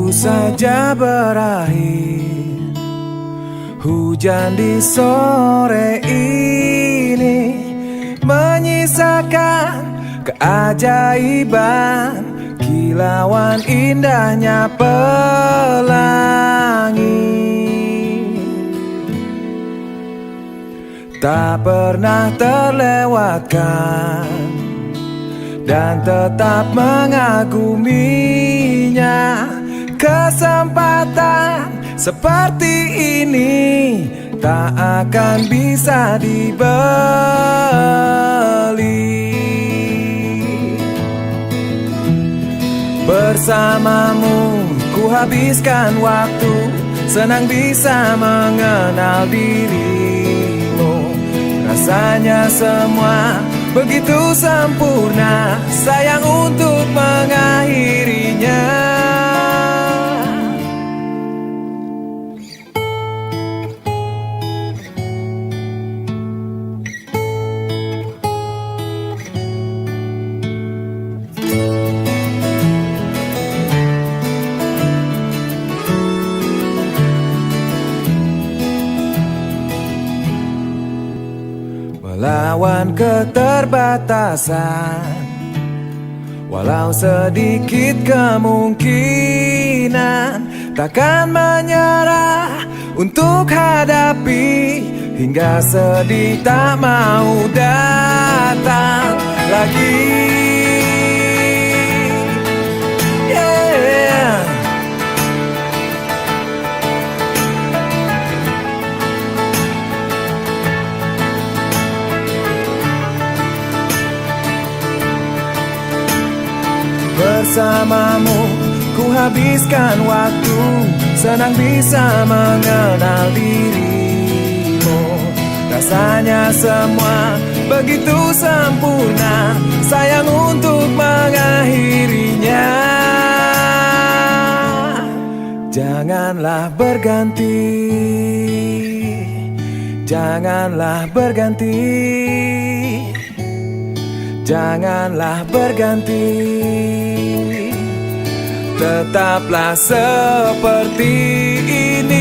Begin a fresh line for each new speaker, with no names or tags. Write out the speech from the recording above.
Baru saja berakhir hujan di sore ini, menyisakan keajaiban kilauan indahnya pelangi. Tak pernah terlewatkan dan tetap mengaguminya. Kesempatan seperti ini tak akan bisa dibeli. Bersamamu ku habiskan waktu, senang bisa mengenal dirimu. Rasanya semua begitu sempurna, sayang untuk mengakhirinya. Melawan keterbatasan, walau sedikit kemungkinan, takkan menyerah untuk hadapi hingga sedih tak mau datang lagi. Bersamamu ku habiskan waktu, senang bisa mengenal dirimu. Rasanya semua begitu sempurna, sayang untuk mengakhirinya. Janganlah berganti, janganlah berganti, janganlah berganti. Tetaplah seperti ini.